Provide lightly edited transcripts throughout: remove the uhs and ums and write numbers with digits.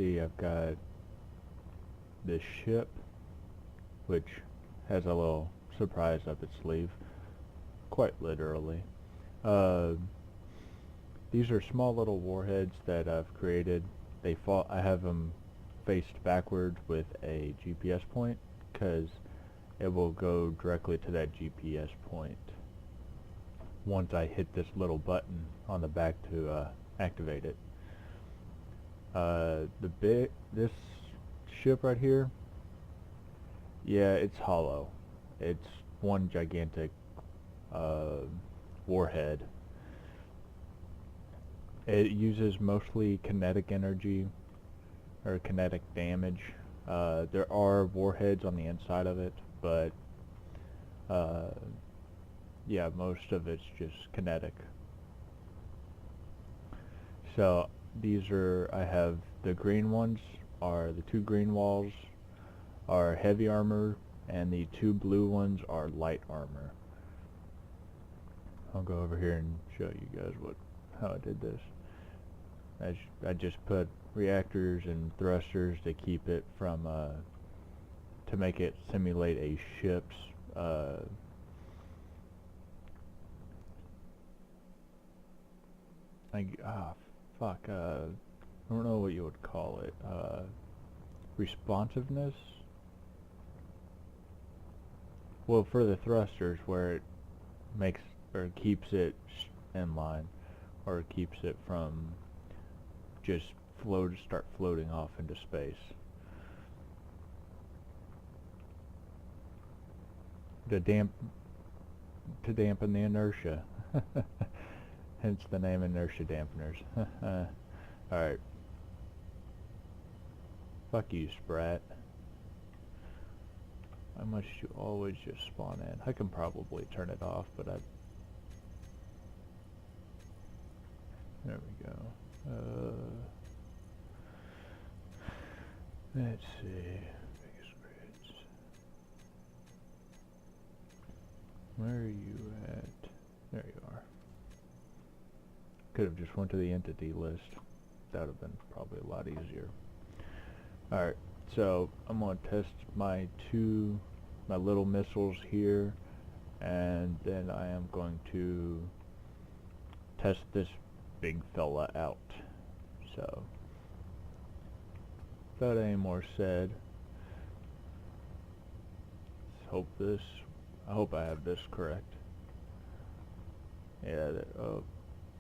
see, I've got this ship, which has a little surprise up its sleeve, quite literally. Uh, these are small little warheads that I've created. I have them faced backward with a GPS point, because it will go directly to that GPS point once I hit this little button on the back to activate it. This ship right here, yeah, it's hollow. It's one gigantic warhead. It uses mostly kinetic energy or kinetic damage. There are warheads on the inside of it, but yeah, most of it's just kinetic. So I have the green ones the two green walls are heavy armor, and the two blue ones are light armor. I'll go over here and show you guys how I did this. I just put reactors and thrusters to keep it from to make it simulate a ship's fuck, I don't know what you would call it, responsiveness? Well, for the thrusters, where it makes, or keeps it in line, or keeps it from just start floating off into space. To dampen the inertia. Hence the name inertia dampeners. Alright. Fuck you, Sprat. Why must you always just spawn in? I can probably turn it off, but there we go. Let's see. Biggest grids. Where are you at? There you are. Could have just went to the entity list. That would have been probably a lot easier. Alright, so I'm going to test my little missiles here, and then I am going to test this big fella out. So, without any more said, I hope I have this correct. Yeah,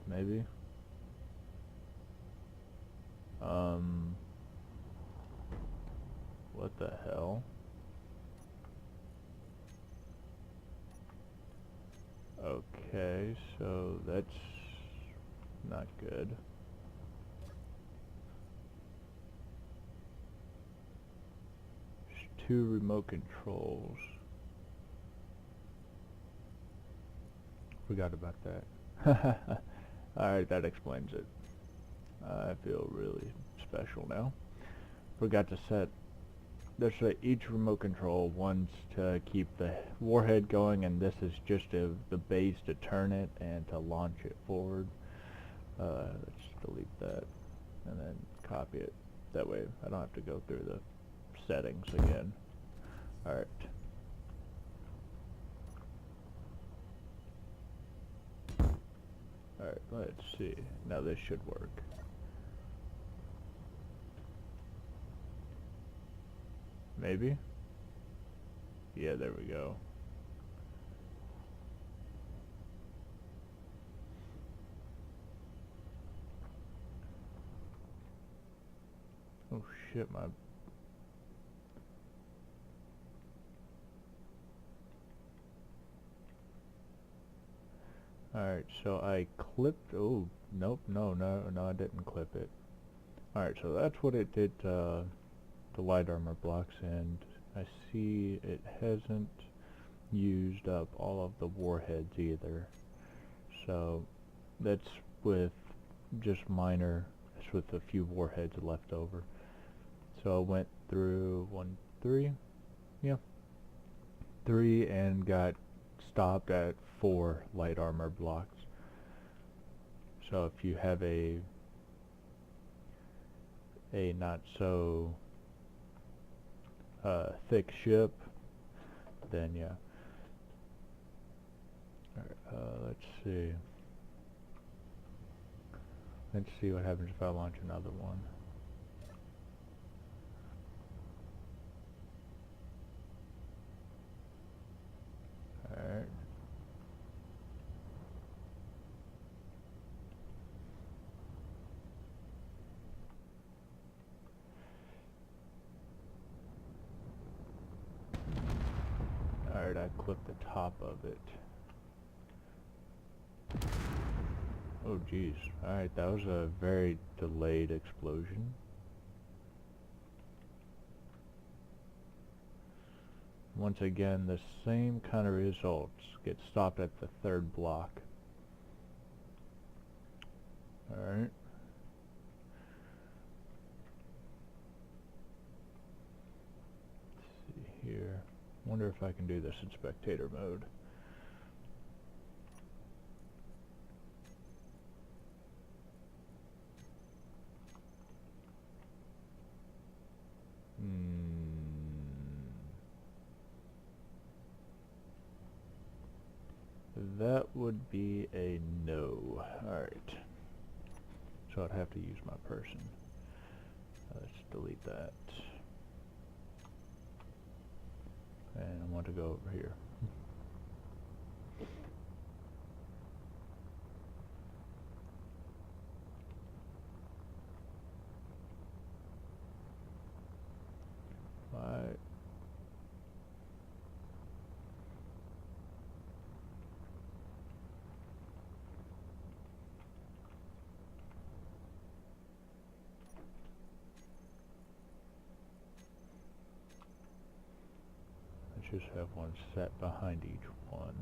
maybe. What the hell? Okay, so that's not good. There's two remote controls. Forgot about that. Alright, that explains it. I feel really special now. Forgot to set each remote control, one's to keep the warhead going, and this is just the base to turn it and to launch it forward. Let's delete that and then copy it. That way I don't have to go through the settings again. Alright. Alright, let's see. Now this should work. Maybe? Yeah, there we go. Oh shit, Alright, so I clipped, oh, nope, no, I didn't clip it. Alright, so that's what it did to the light armor blocks, and I see it hasn't used up all of the warheads either. So that's with just minor, just with a few warheads left over. So I went through 3 and got stopped at 4 light armor blocks. So if you have a not so thick ship, then yeah. Alright, let's see. Let's see what happens if I launch another one. Alright. Alright, I clipped the top of it. Oh geez. Alright, that was a very delayed explosion. Once again, the same kind of results. Get stopped at the third block. Alright. Let's see here. Wonder if I can do this in spectator mode. That would be a no. Alright. So I'd have to use my person. Let's delete that. And I want to go over here. Alright. Just have one set behind each one.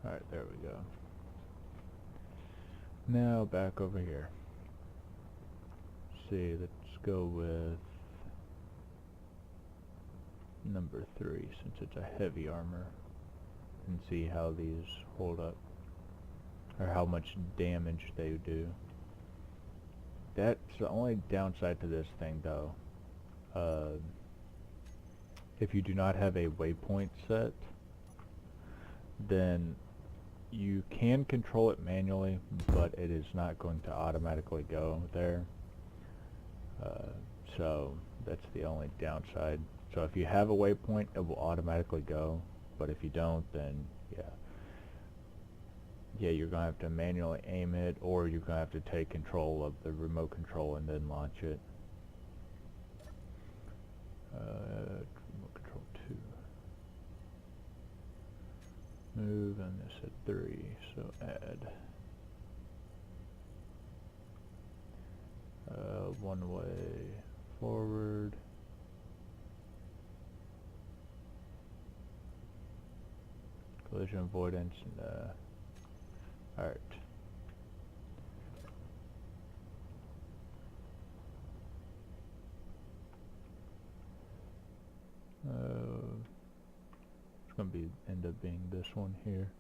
Alright, there we go. Now back over here. See, let's go with number 3 since it's a heavy armor, and see how these hold up, or how much damage they do. That's the only downside to this thing though. If you do not have a waypoint set, then you can control it manually, but it is not going to automatically go there. So that's the only downside. So if you have a waypoint, it will automatically go, but if you don't, then yeah, you're gonna have to manually aim it, or you're gonna have to take control of the remote control and then launch it. Remote control 2. Move, and this at 3, so add. One way forward. Collision avoidance and alright. It's gonna end up being this one here.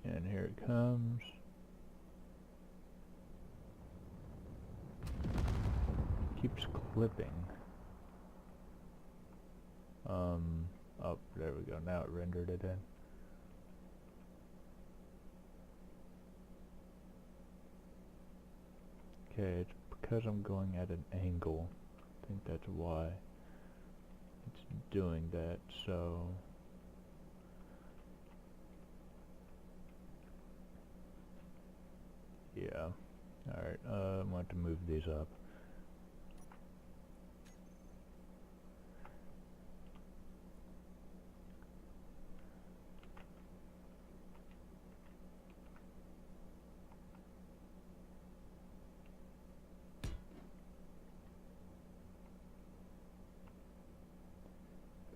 And here it comes. Keeps clipping. Oh, there we go. Now it rendered it in. Okay, it's because I'm going at an angle. I think that's why it's doing that, so yeah. Alright, I'm going to move these up.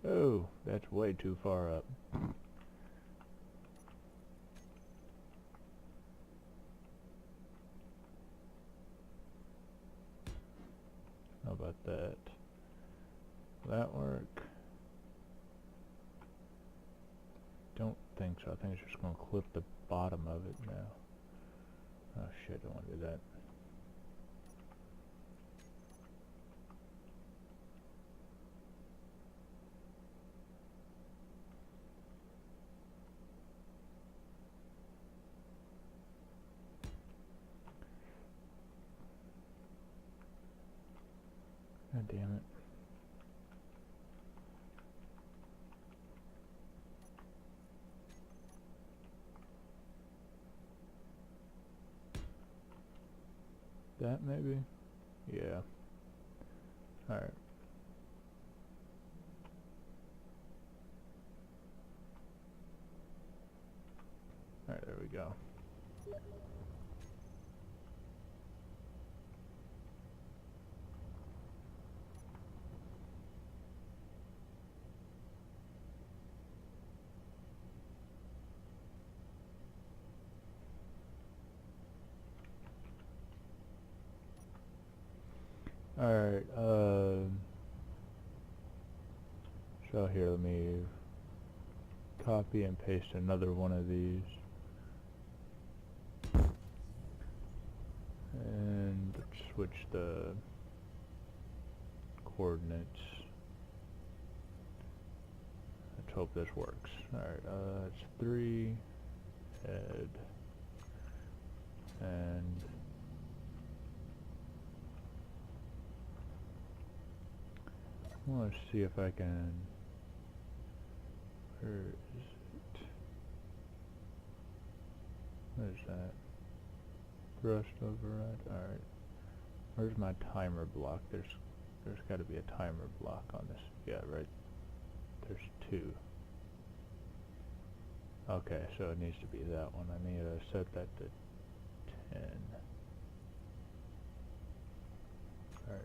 Oh, that's way too far up. that. Will that work? Don't think so. I think it's just going to clip the bottom of it now. Oh shit, I don't want to do that. God damn it. That maybe? Yeah. Alright. Alright, there we go. Alright, so here, let me copy and paste another one of these. And let's switch the coordinates. Let's hope this works. Alright, it's 3 head and I want to see if I can, where is it? What is that? Thrust override. Alright. Where's my timer block? There's got to be a timer block on this. Yeah, right. There's 2. Okay, so it needs to be that one. I need to set that to 10. Alright.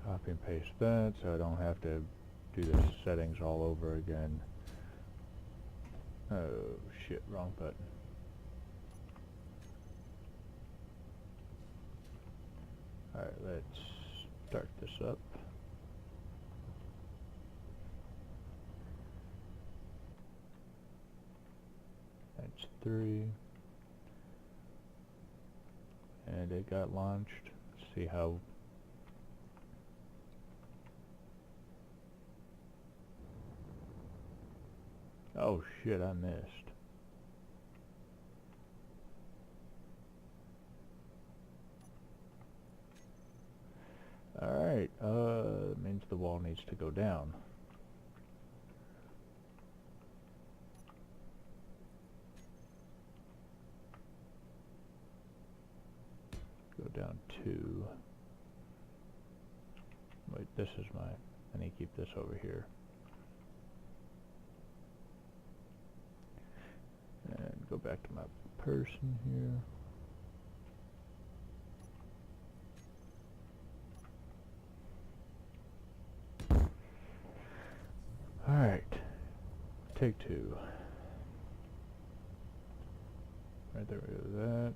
Copy and paste that so I don't have to do the settings all over again. Oh shit, wrong button. Alright, let's start this up. That's 3. And it got launched. Let's see how. Oh shit, I missed. Alright, means the wall needs to go down. Go down 2. Wait, this is my, I need to keep this over here. And go back to my person here. Alright, take 2. Right there, we go that.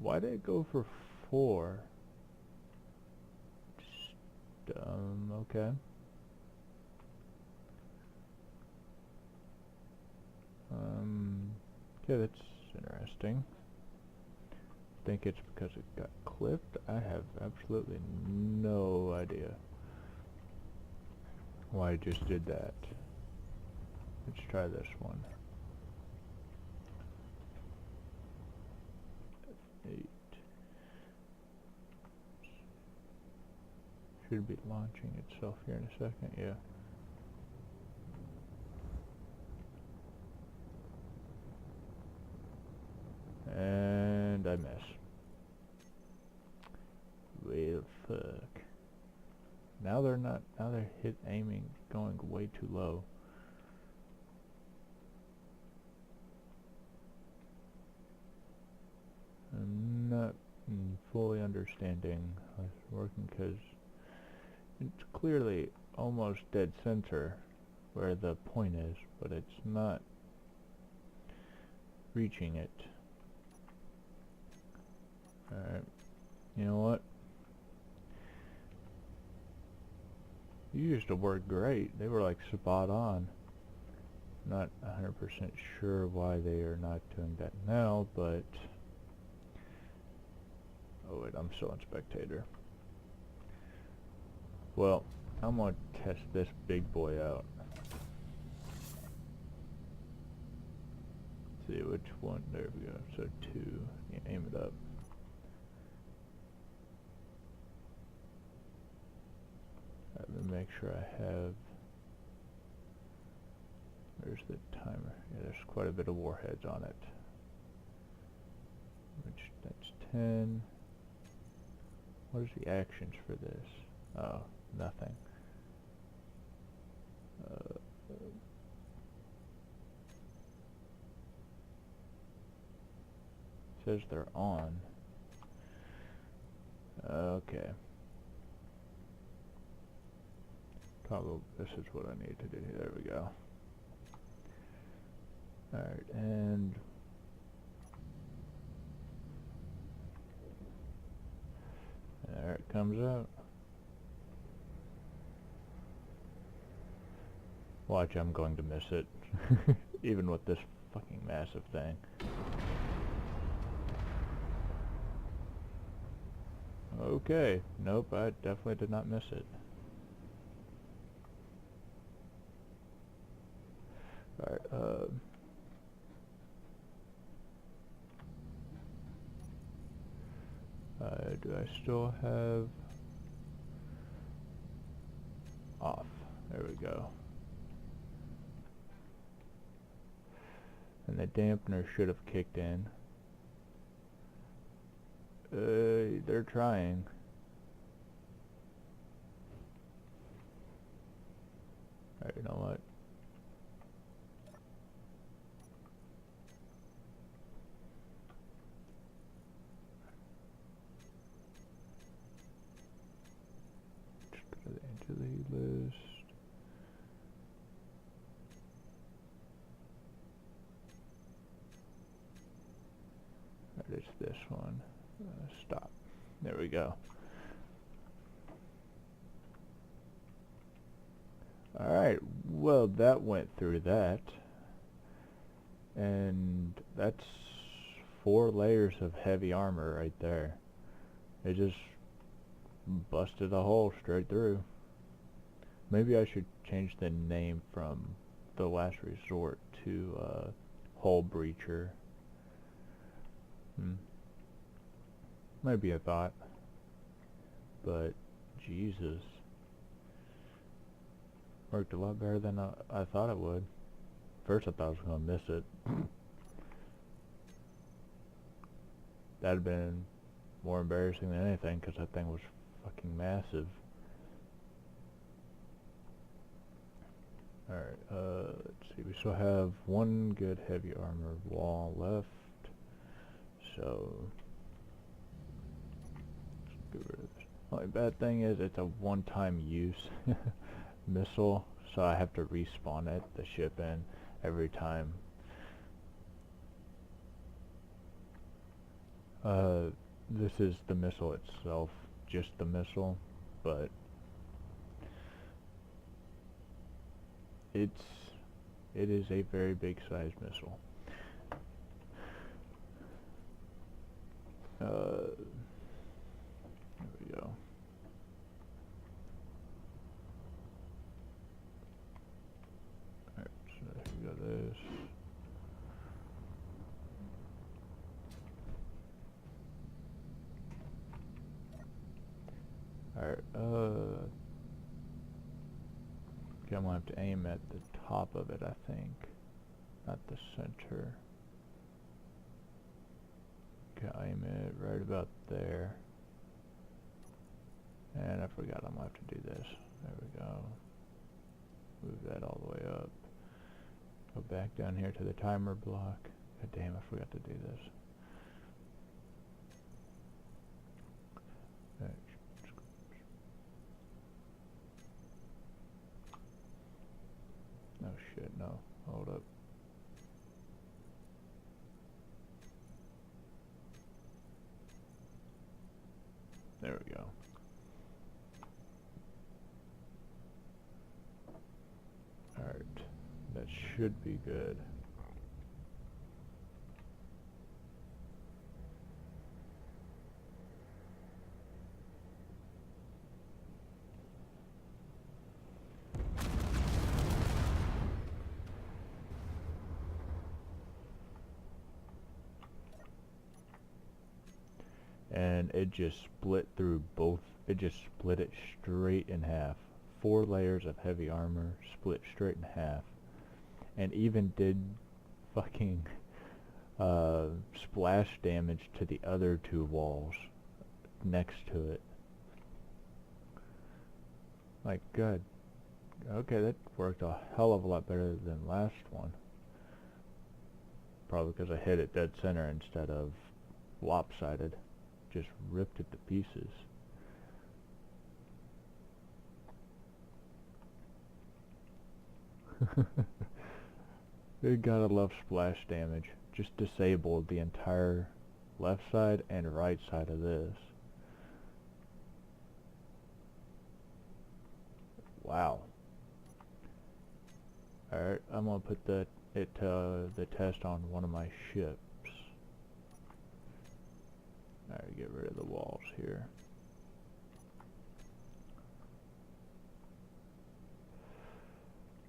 Why did it go for 4? Just, okay. Okay, that's interesting. Think it's because it got clipped? I have absolutely no idea why I just did that. Let's try this one. 8. Should be launching itself here in a second, yeah. And I miss. Well, fuck. Now they're not, now they're aiming, going way too low. I'm not fully understanding how it's working, because it's clearly almost dead center where the point is, but it's not reaching it. Alright, you know what? You used to work great. They were like spot on. Not 100% sure why they are not doing that now, but... Oh wait, I'm still on spectator. Well, I'm gonna test this big boy out. See which one. There we go. So 2. Yeah, aim it up. Let me make sure I have... There's the timer. Yeah, there's quite a bit of warheads on it. Which, that's 10. What is the actions for this? Oh, nothing. Says they're on. Okay. Toggle, this is what I need to do. There we go. Alright, and there it comes out. Watch, I'm going to miss it. Even with this fucking massive thing. Okay, nope, I definitely did not miss it. Alright, do I still have off? There we go. And the dampener should have kicked in. They're trying. Alright, you know what? Just go to the entity list. Alright, it's this one. Stop. There we go. Alright, well that went through that. And that's 4 layers of heavy armor right there. It just busted a hole straight through. Maybe I should change the name from the last resort to Hull Breacher. Maybe a thought. But Jesus. Worked a lot better than I thought it would. First I thought I was going to miss it. That'd have been more embarrassing than anything, because that thing was fucking massive. Alright, let's see, we still have 1 good heavy armor wall left. So, let's get rid of this. Only bad thing is it's a one-time use missile, so I have to respawn it, the ship in, every time. This is the missile itself, just the missile, but it is a very big sized missile. There we go. Alright, so here we go, this. Alright, okay, I'm gonna have to aim at the top of it, I think. Not the center. Okay, aim it right about there. And I forgot I'm gonna have to do this. There we go. Move that all the way up. Go back down here to the timer block. God damn, I forgot to do this. shit, no. Hold up. There we go. Alright. That should be good. And it just split through both. It just split it straight in half. 4 layers of heavy armor split straight in half, and even did fucking splash damage to the other 2 walls next to it. Like, good. Okay, that worked a hell of a lot better than last one. Probably because I hit it dead center instead of lopsided. Just ripped it to pieces. You gotta love splash damage. Just disabled the entire left side and right side of this. Wow. Alright, I'm gonna put the test on one of my ships. Alright, get rid of the walls here.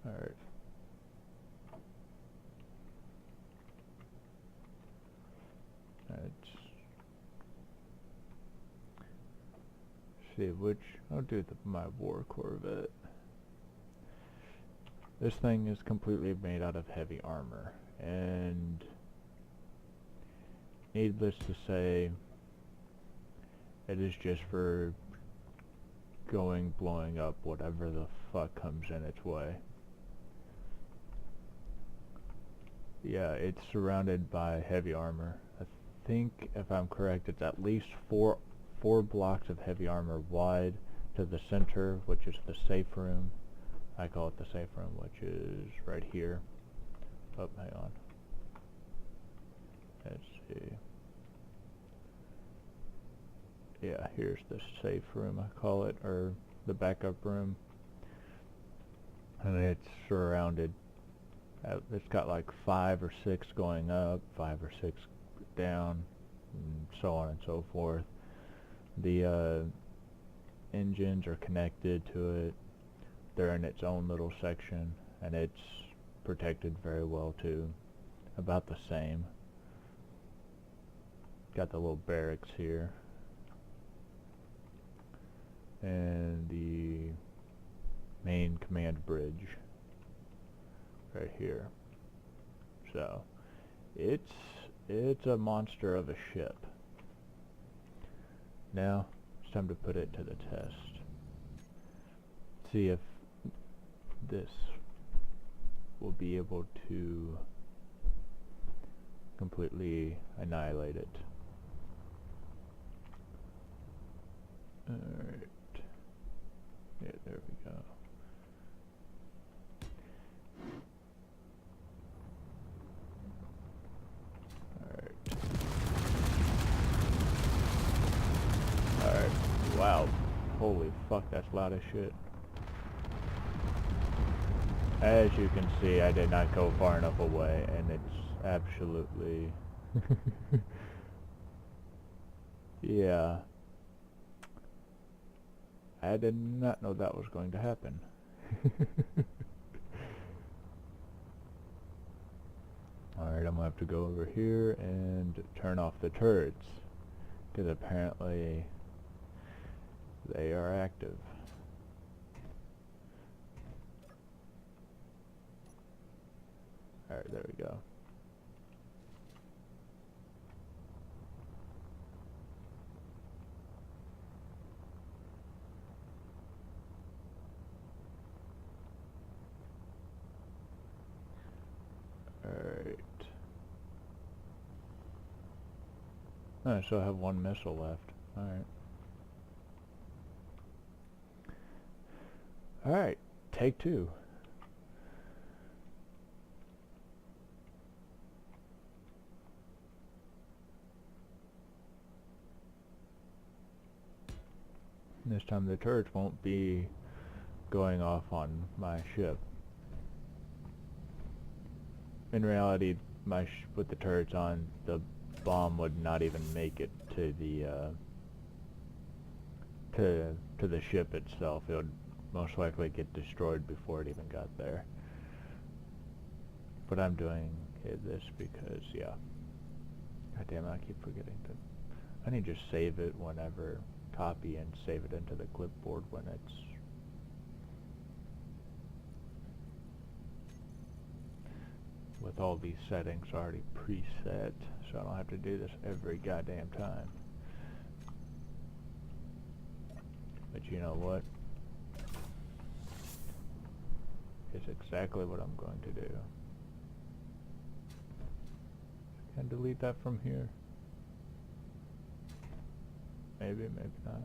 Alright. Let's see which. I'll do my war Corvette. This thing is completely made out of heavy armor, and needless to say, it is just for blowing up whatever the fuck comes in its way. Yeah, it's surrounded by heavy armor. I think, if I'm correct, it's at least four blocks of heavy armor wide to the center, which is the safe room. I call it the safe room, which is right here. Oh, hang on. Let's see. Yeah, here's the safe room, I call it, or the backup room. And it's surrounded. It's got like 5 or 6 going up, 5 or 6 down, and so on and so forth. The engines are connected to it. They're in its own little section, and it's protected very well too. About the same. Got the little barracks here. And the main command bridge right here. So it's a monster of a ship. Now it's time to put it to the test. See if this will be able to completely annihilate it. Alright. Yeah, there we go. Alright. Wow. Holy fuck, that's loud as shit. As you can see, I did not go far enough away, and it's absolutely... yeah. I did not know that was going to happen. Alright, I'm going to have to go over here and turn off the turrets, because apparently they are active. Alright, there we go. Alright. Oh, so I have 1 missile left. Alright. Alright, take 2. This time the turrets won't be going off on my ship. In reality, with the turrets on, the bomb would not even make it to the to the ship itself. It would most likely get destroyed before it even got there. But I'm doing this because, yeah. God damn it, I keep forgetting to... I need to just save it whenever, copy and save it into the clipboard when it's... with all these settings already preset, so I don't have to do this every goddamn time. But you know what? It's exactly what I'm going to do. Can delete that from here? Maybe, maybe not.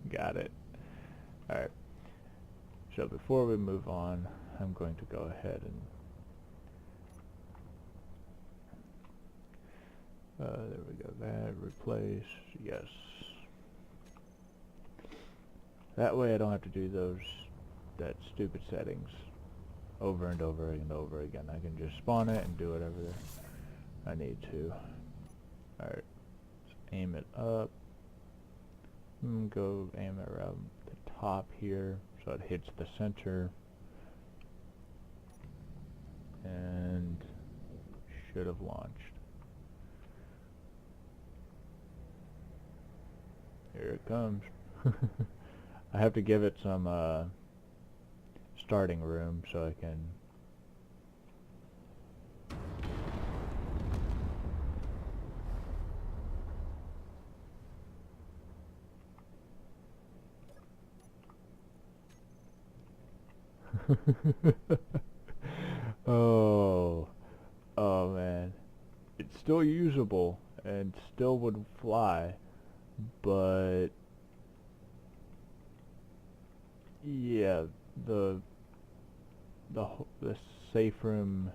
Got it. Alright. So before we move on, I'm going to go ahead and... there we go. That, replace, yes. That way I don't have to do that stupid settings over and over and over again. I can just spawn it and do whatever I need to. Alright, aim it up. Go aim it around the top here so it hits the center. And should have launched. Here it comes. I have to give it some starting room so I can... oh man, it's still usable and still would fly, but yeah, the safe room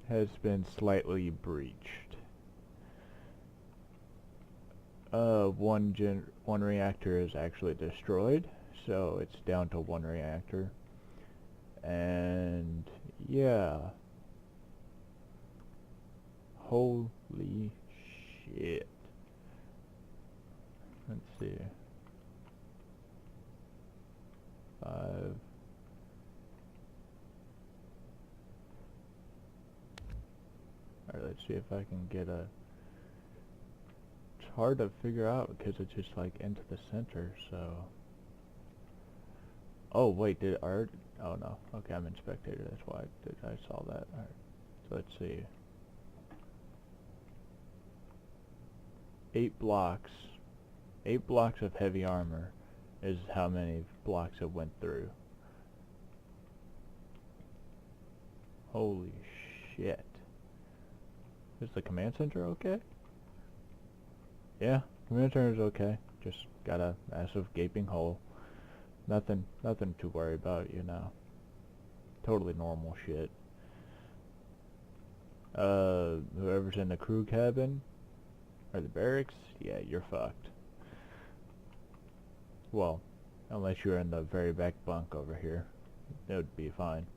has been slightly breached. One reactor is actually destroyed, so it's down to one reactor. And yeah, holy shit. Let's see. 5. Alright, let's see if I can get a... It's hard to figure out because it's just like into the center, so... Oh wait, did art? Oh no. Okay, I'm in spectator, that's why I saw that. Alright, so let's see. 8 blocks. 8 blocks of heavy armor is how many blocks it went through. Holy shit. Is the command center okay? Yeah, command center is okay. Just got a massive gaping hole. Nothing to worry about, you know. Totally normal shit. Whoever's in the crew cabin or the barracks, yeah, you're fucked. Well, unless you're in the very back bunk over here, it would be fine.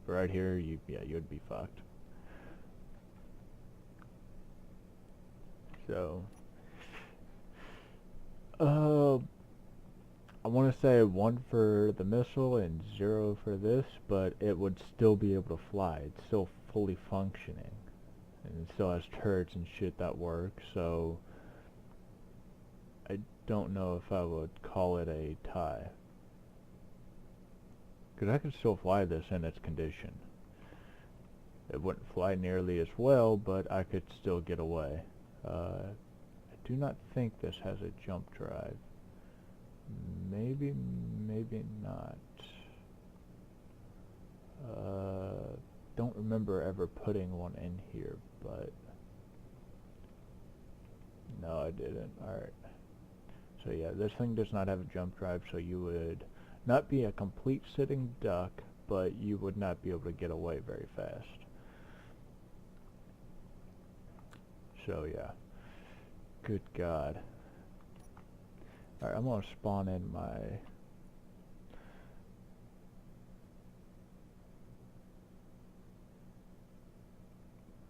But right here, you'd be fucked. So, I want to say 1 for the missile and 0 for this, but it would still be able to fly. It's still fully functioning. And it still has turrets and shit that work, so I don't know if I would call it a tie. Because I could still fly this in its condition. It wouldn't fly nearly as well, but I could still get away. I do not think this has a jump drive. Maybe, maybe not. Don't remember ever putting one in here, but no, I didn't. Alright. So yeah, this thing does not have a jump drive, so you would not be a complete sitting duck, but you would not be able to get away very fast. So yeah, good God. Alright, I'm gonna spawn in my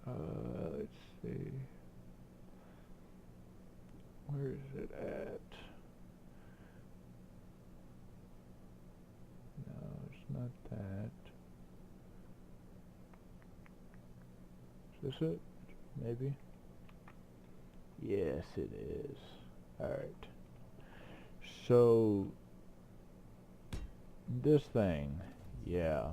let's see, where is it at? No, it's not that. Is this it? Maybe? Yes, it is. Alright. So, this thing, yeah.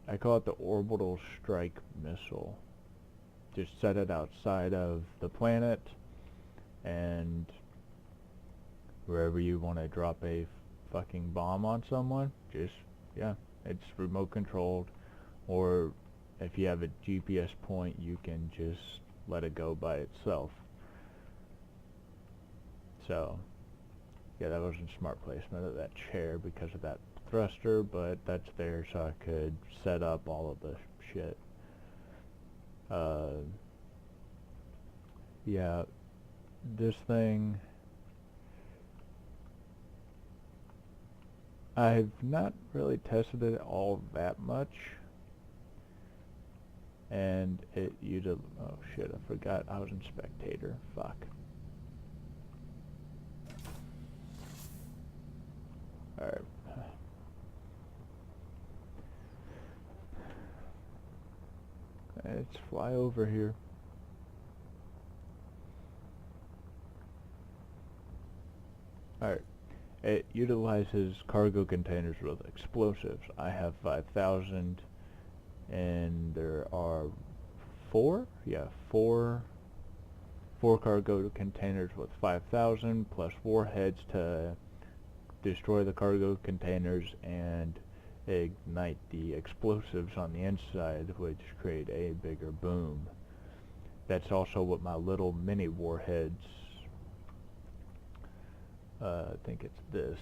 I call it the orbital strike missile. Just set it outside of the planet, and wherever you want to drop a fucking bomb on someone, just, yeah, it's remote controlled, or if you have a GPS point, you can just let it go by itself. So, yeah, that wasn't smart placement of that chair because of that thruster, but that's there so I could set up all of the shit. Yeah, this thing, I've not really tested it all that much, and oh shit, I forgot I was in spectator, fuck. Alright. Let's fly over here. Alright. It utilizes cargo containers with explosives. I have 5,000, and there are four cargo containers with 5,000 plus warheads to destroy the cargo containers and ignite the explosives on the inside, which create a bigger boom. That's also what my little mini warheads, I think it's this.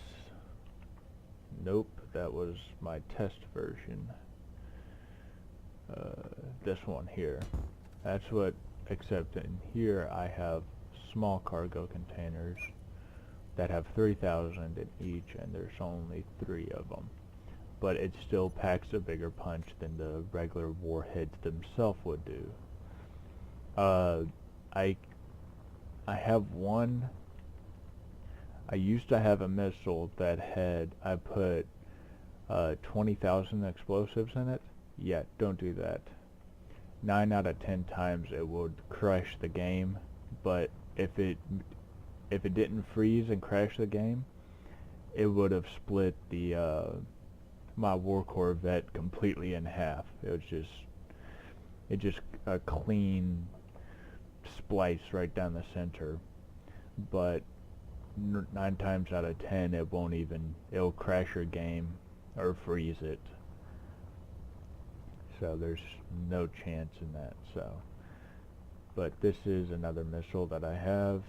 Nope, that was my test version. This one here. That's what, except in here I have small cargo containers that have 3,000 in each, and there's only 3 of them. But it still packs a bigger punch than the regular warheads themselves would do. I have one. I used to have a missile that had, I put 20,000 explosives in it. Yeah, don't do that. 9 out of 10 times it would crash the game, but if it didn't freeze and crash the game, it would have split the my war Corvette completely in half. It just a clean splice right down the center. But 9 times out of 10 it'll crash your game or freeze it. So there's no chance in that. So, but this is another missile that I have.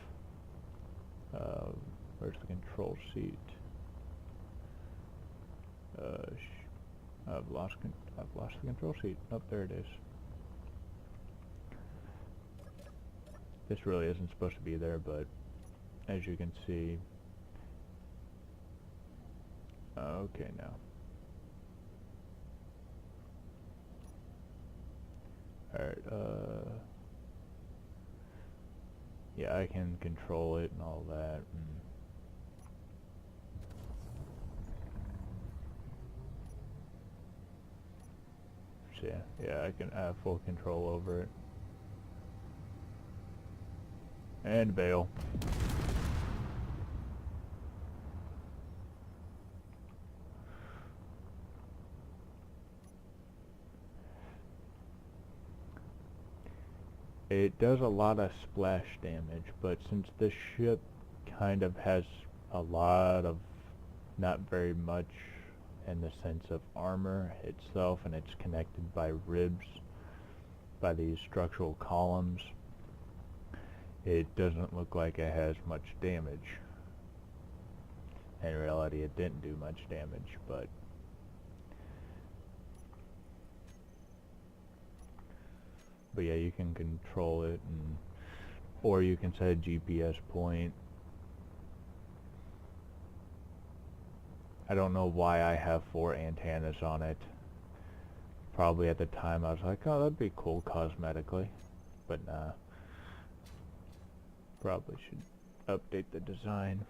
Where's the control seat? I've lost the control seat. Oh, there it is. This really isn't supposed to be there, but as you can see, okay now. Alright, yeah, I can control it and all that. So yeah, I can have full control over it. And bail. It does a lot of splash damage, but since this ship kind of has a lot of, not very much in the sense of armor itself, and it's connected by ribs, by these structural columns, it doesn't look like it has much damage. in reality it didn't do much damage, but yeah, you can control it, or you can set a GPS point. I don't know why I have 4 antennas on it. Probably at the time I was like, oh, that'd be cool cosmetically, but nah. Probably should update the design.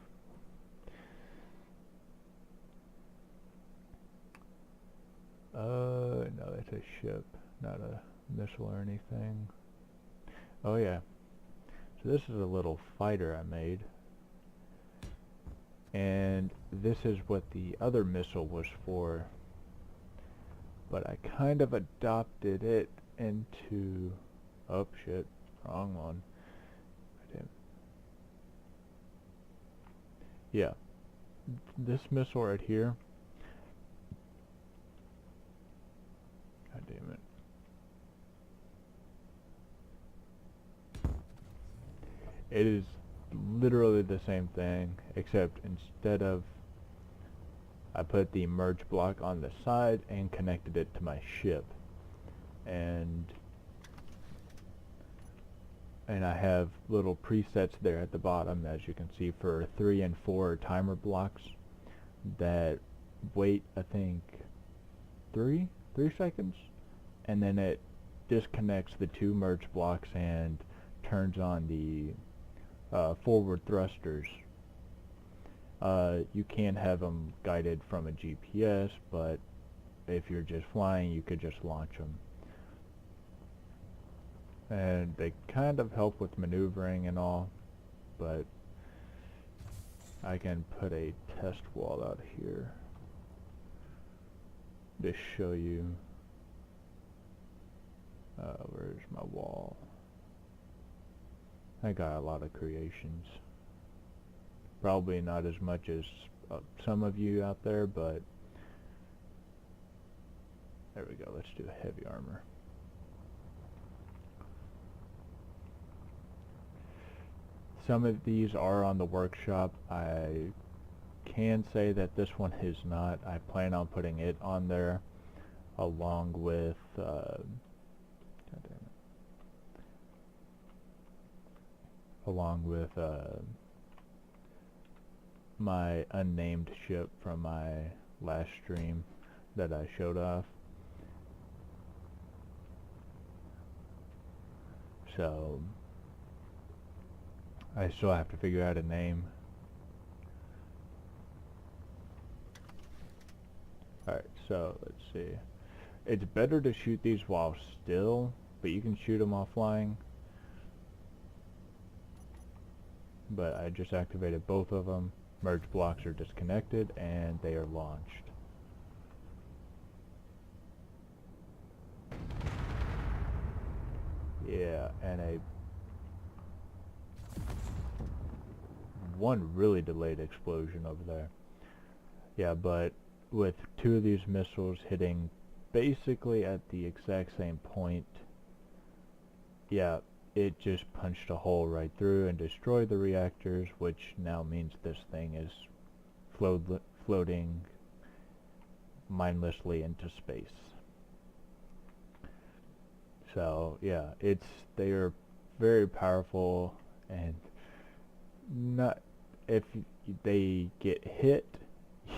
No, that's a ship, not a missile or anything. Oh yeah, so this is a little fighter I made, and this is what the other missile was for, but I kind of adopted it into, oh shit, wrong one. Yeah, this missile right here, god damn it, it is literally the same thing, except instead of, I put the merge block on the side and connected it to my ship, and I have little presets there at the bottom, as you can see, for 3 and 4 timer blocks that wait, I think, 3 seconds, and then it disconnects the 2 merge blocks and turns on the forward thrusters. You can have them guided from a GPS, but if you're just flying, you could just launch them. And they kind of help with maneuvering and all, but I can put a test wall out here to show you. Where's my wall? I got a lot of creations. Probably not as much as some of you out there, but there we go. Let's do heavy armor. Some of these are on the workshop. I can say that this one is not. I plan on putting it on there along with God damn it. Along with my unnamed ship from my last stream that I showed off. So I still have to figure out a name. Alright, so let's see. It's better to shoot these while still, but you can shoot them while flying. But I just activated both of them. Merge blocks are disconnected and they are launched. Yeah, and one really delayed explosion over there. Yeah, but with 2 of these missiles hitting basically at the exact same point, yeah, it just punched a hole right through and destroyed the reactors, which now means this thing is floating mindlessly into space. So yeah, they are very powerful, and not if they get hit,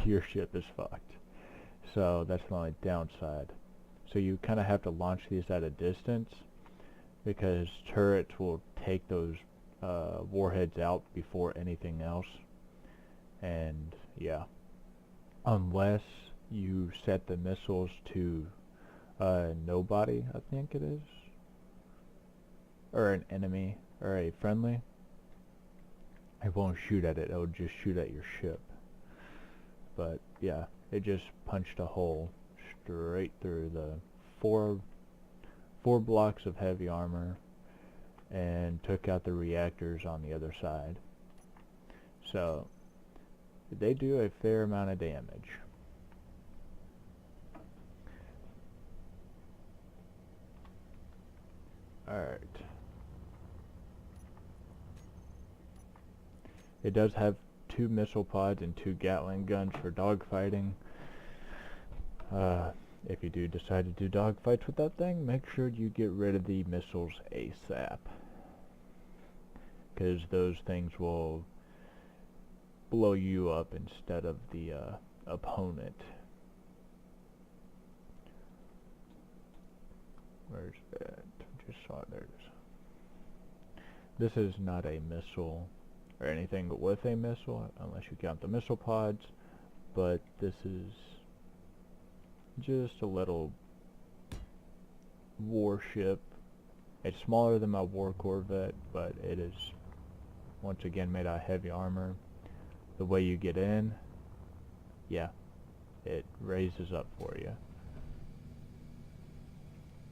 your ship is fucked. So that's the only downside. So you kind of have to launch these at a distance, because turrets will take those warheads out before anything else. And yeah, unless you set the missiles to nobody, I think it is, or an enemy, or a friendly, it won't shoot at it, it'll just shoot at your ship. But yeah, it just punched a hole straight through the four blocks of heavy armor and took out the reactors on the other side. So they do a fair amount of damage. Alright. It does have 2 missile pods and 2 Gatling guns for dogfighting. If you do decide to do dogfights with that thing, make sure you get rid of the missiles ASAP, because those things will blow you up instead of the opponent. Where's that? Just saw it. There it is. This is not a missile or anything with a missile, unless you count the missile pods, but this is just a little warship. It's smaller than my war corvette, but it is once again made out of heavy armor. The way you get in, yeah, it raises up for you.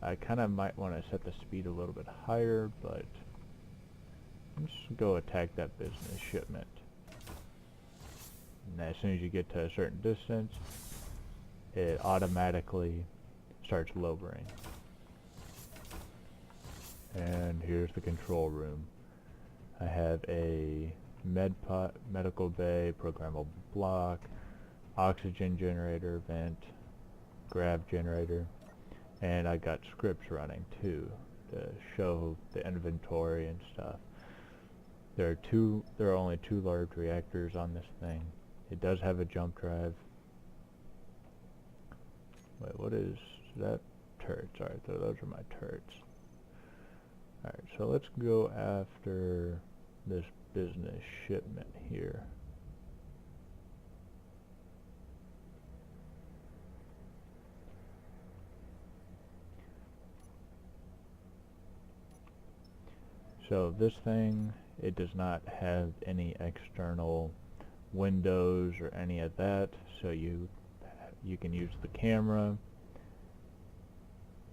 I kind of might want to set the speed a little bit higher, but let's go attack that business shipment. And as soon as you get to a certain distance, it automatically starts lowering. And here's the control room. I have a medical bay, programmable block, oxygen generator, vent, grav generator, and I got scripts running too to show the inventory and stuff. There are only 2 large reactors on this thing. It does have a jump drive. Wait, what is that? Turrets. Alright, so those are my turrets. Alright, so let's go after this business shipment here. So this thing, it does not have any external windows or any of that, so you can use the camera.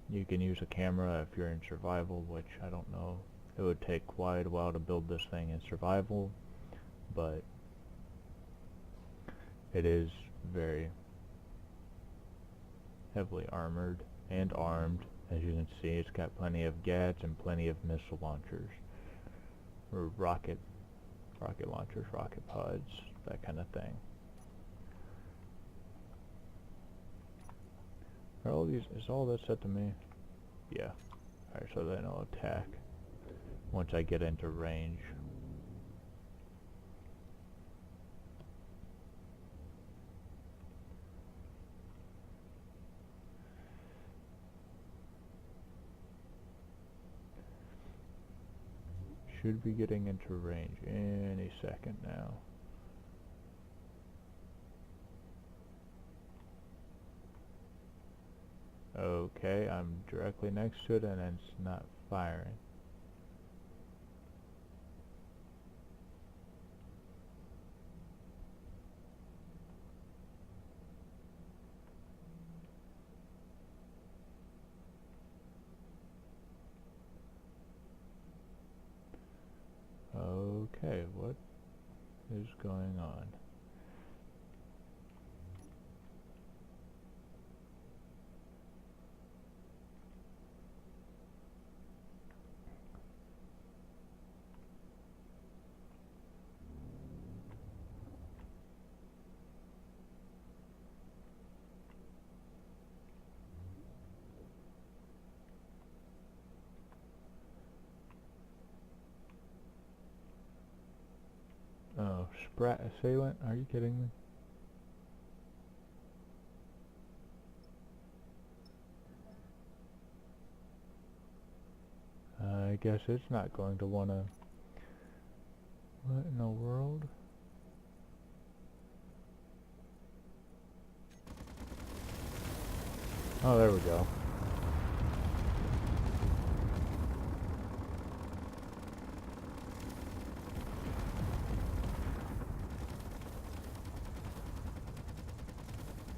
You can use a camera if you're in survival, which I don't know. It would take quite a while to build this thing in survival, but it is very heavily armored and armed. As you can see, it's got plenty of GATs and plenty of missile launchers, or rocket launchers, rocket pods, that kind of thing. Are all these, is all that set to me? Yeah. Alright, so then I'll attack once I get into range. Should be getting into range any second now. Okay, I'm directly next to it and it's not firing. Okay, what is going on? Oh, Sprat Assailant? Are you kidding me? I guess it's not going to want to... What in the world? Oh, there we go.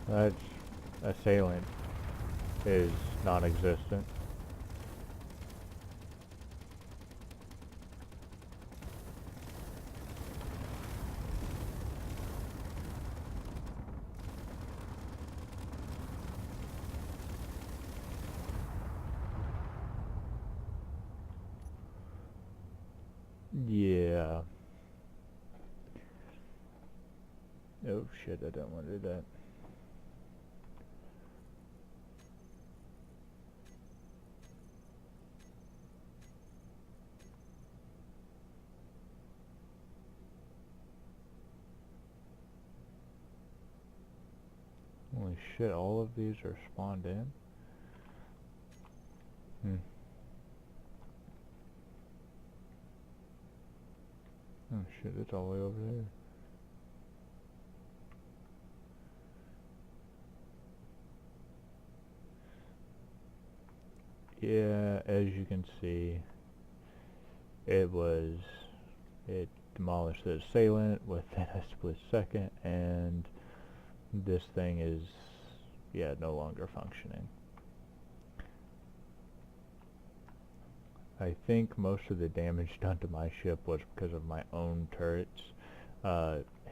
That's Assailant is non-existent. Yeah. Oh shit, I didn't want to do that. Holy shit, all of these are spawned in? Oh shit, it's all the way over there. Yeah, as you can see, it demolished the assailant within a split second, and this thing is, yeah, no longer functioning. I think most of the damage done to my ship was because of my own turrets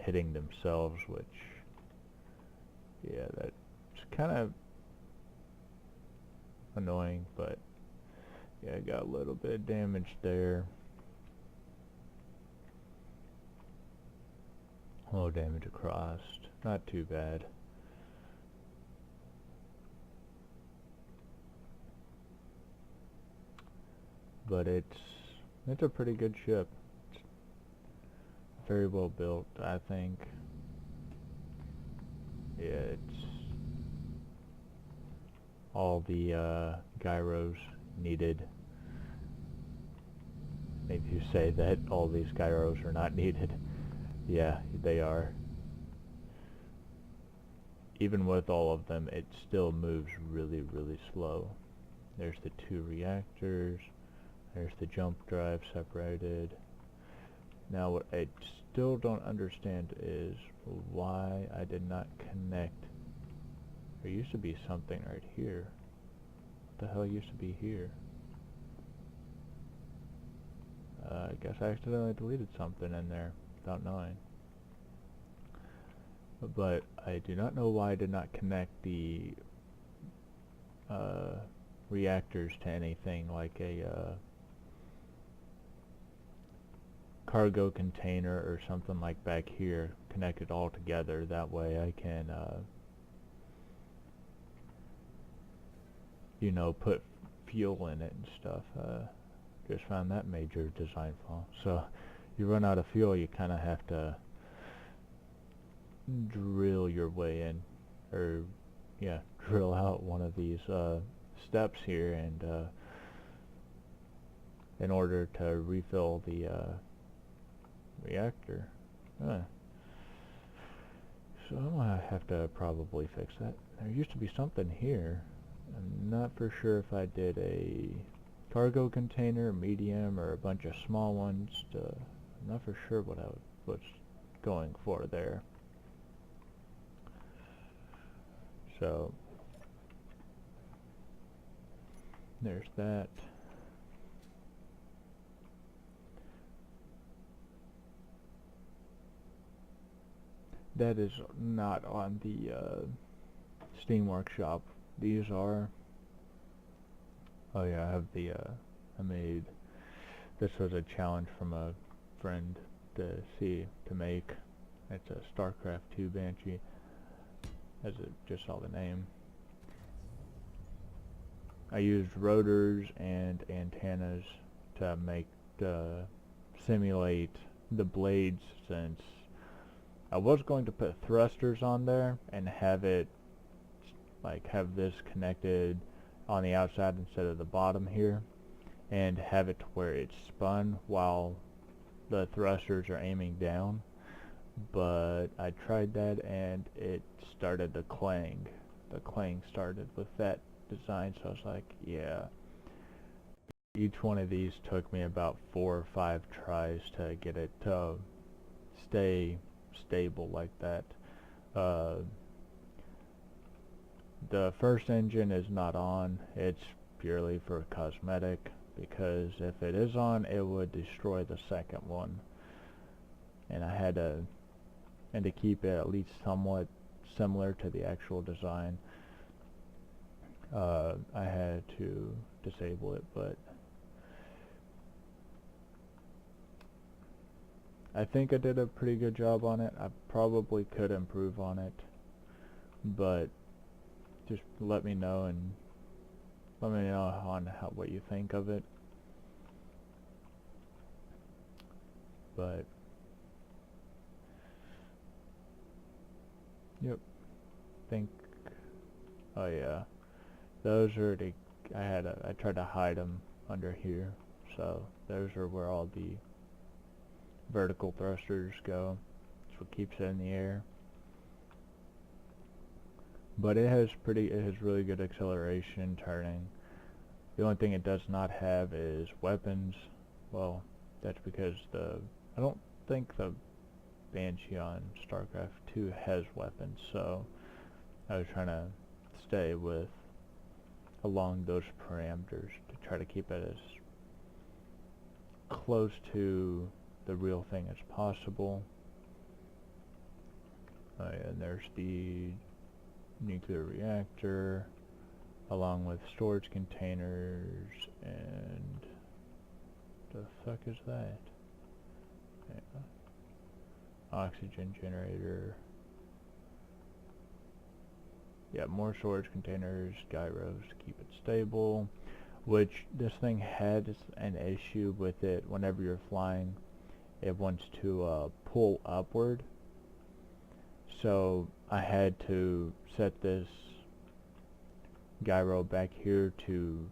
hitting themselves, which, yeah, that's kind of annoying, but yeah, I got a little bit of damage there. Low damage across, not too bad. But it's a pretty good ship. It's very well built, I think. Yeah, it's all the gyros needed. Maybe you say that all these gyros are not needed. Yeah, they are. Even with all of them, it still moves really, really slow. There's the 2 reactors. There's the jump drive separated. Now what I still don't understand is why I did not connect. There used to be something right here. What the hell used to be here? I guess I accidentally deleted something in there without knowing. But I do not know why I did not connect the reactors to anything like a cargo container or something like back here. Connect it all together. That way I can, you know, put fuel in it and stuff. Just found that major design flaw. So you run out of fuel, you kind of have to drill your way in, or yeah, drill out one of these steps here, and in order to refill the reactor. So I'm gonna have to probably fix that. There used to be something here. I'm not for sure if I did a cargo container, medium, or a bunch of small ones. I'm not for sure what I was going for there. So there's that. That is not on the Steam Workshop. These are. Oh yeah, I have the. I made. This was a challenge from a friend to make. It's a StarCraft 2 Banshee. As it just saw the name. I used rotors and antennas to make simulate the blades, since I was going to put thrusters on there and have it like have this connected on the outside instead of the bottom here, and have it to where it's spun while the thrusters are aiming down. But I tried that and it started to clang. The clang started with that design, so I was like, yeah. Each one of these took me about 4 or 5 tries to get it to stay stable like that. The first engine is not on. It's purely for cosmetic, because if it is on, it would destroy the second one. And I had to, and to keep it at least somewhat similar to the actual design, I had to disable it. But I think I did a pretty good job on it. I probably could improve on it, but just let me know and let me know on what you think of it. But yep, think. Oh yeah, those are the. I tried to hide them under here, so those are where all the vertical thrusters go. That's what keeps it in the air. But it has really good acceleration, turning. The only thing it does not have is weapons. Well, that's because I don't think the Banshee on StarCraft 2 has weapons, so I was trying to stay along those parameters to try to keep it as close to the real thing as possible. And there's the nuclear reactor, along with storage containers, and the fuck is that? Yeah. Oxygen generator. Yeah, more storage containers, gyros to keep it stable, which this thing had an issue with it. Whenever you're flying, it wants to pull upward, so I had to set this gyro back here to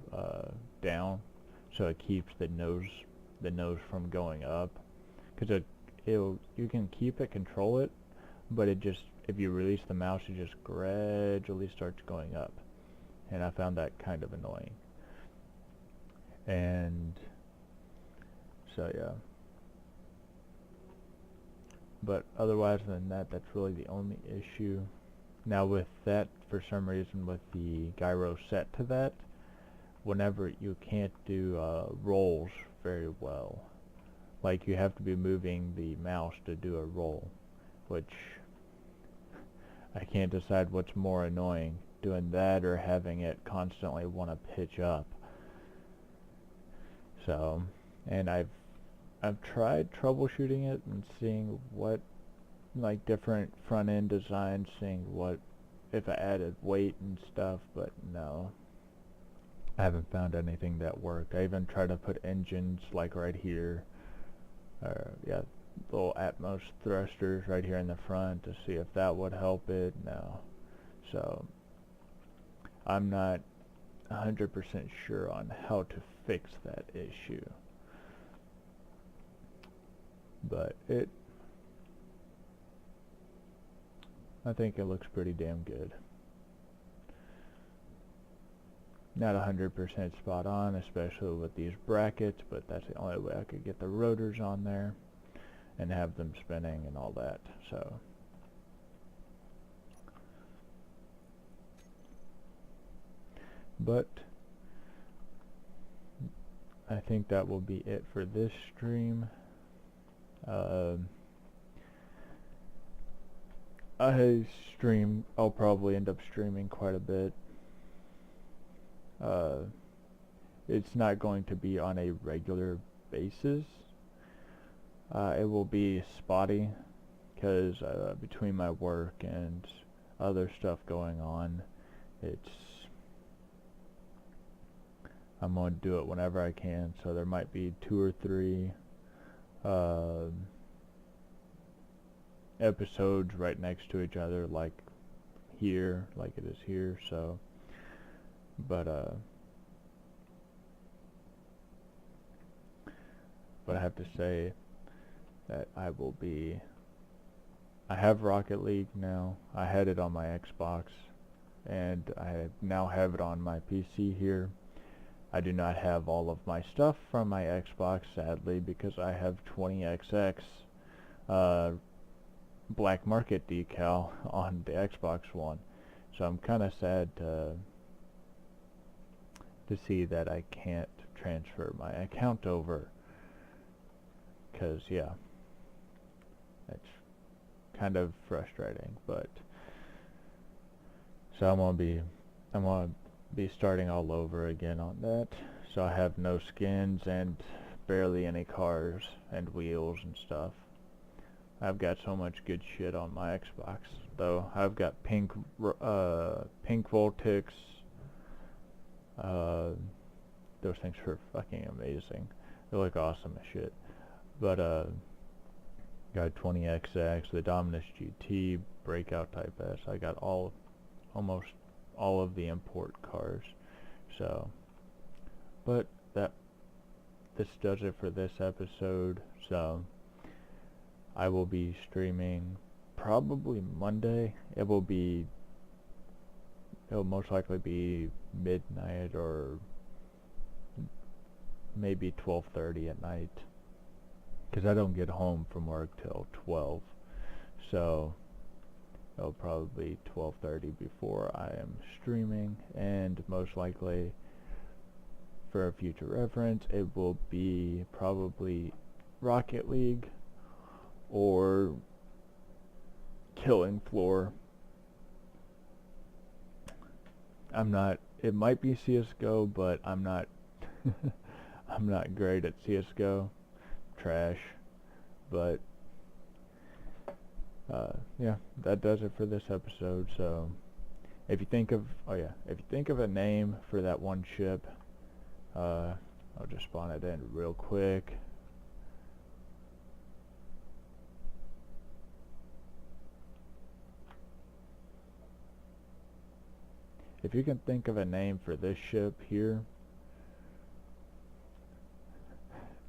down, so it keeps the nose from going up, because you can keep it, control it, but it just, if you release the mouse, it just gradually starts going up, and I found that kind of annoying. And so yeah, but otherwise than that, that's really the only issue. Now with that, for some reason, with the gyro set to that, whenever you can't do rolls very well, like you have to be moving the mouse to do a roll, which I can't decide what's more annoying, doing that or having it constantly want to pitch up. So, and I've tried troubleshooting it and seeing what, like, different front end designs, seeing what if I added weight and stuff, but no, I haven't found anything that worked. I even tried to put engines like right here, yeah, little Atmos thrusters right here in the front to see if that would help it. No. So I'm not 100% sure on how to fix that issue, but I think it looks pretty damn good. Not 100% spot on, especially with these brackets, but that's the only way I could get the rotors on there and have them spinning and all that. So but I think that will be it for this stream. I'll probably end up streaming quite a bit. It's not going to be on a regular basis. It will be spotty, because between my work and other stuff going on, I'm going to do it whenever I can, so there might be 2 or 3 episodes right next to each other, like here, like it is here. So, but I have to say that I have Rocket League now. I had it on my Xbox, and I now have it on my PC here. I do not have all of my stuff from my Xbox, sadly, because I have 20XX black market decal on the Xbox One. So I'm kind of sad to see that I can't transfer my account over, because yeah, that's kind of frustrating. But so I'm gonna be starting all over again on that. So I have no skins and barely any cars and wheels and stuff. I've got so much good shit on my Xbox, though. I've got pink Voltics. Those things are fucking amazing. They look awesome as shit. But got 20XX, the Dominus GT, Breakout Type S. I got almost all of the import cars. So, but this does it for this episode. So, I will be streaming probably Monday. It'll most likely be midnight or maybe 12:30 at night, because I don't get home from work till 12. So it'll probably be 12:30 before I am streaming, and most likely, for future reference, it will be probably Rocket League or Killing Floor. It might be CSGO, but I'm not I'm not great at CSGO. Trash. But yeah, that does it for this episode. So if you think of a name for that one ship, I'll just spawn it in real quick. If you can think of a name for this ship here,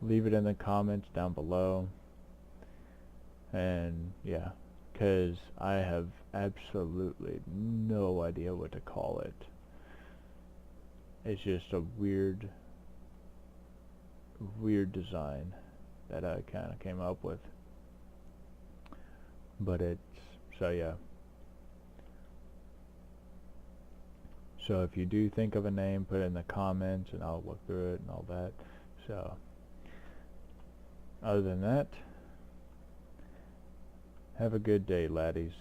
leave it in the comments down below. And yeah, because I have absolutely no idea what to call it. It's just a weird design that I kind of came up with. But so yeah. So if you do think of a name, put it in the comments and I'll look through it and all that. So other than that, have a good day, laddies.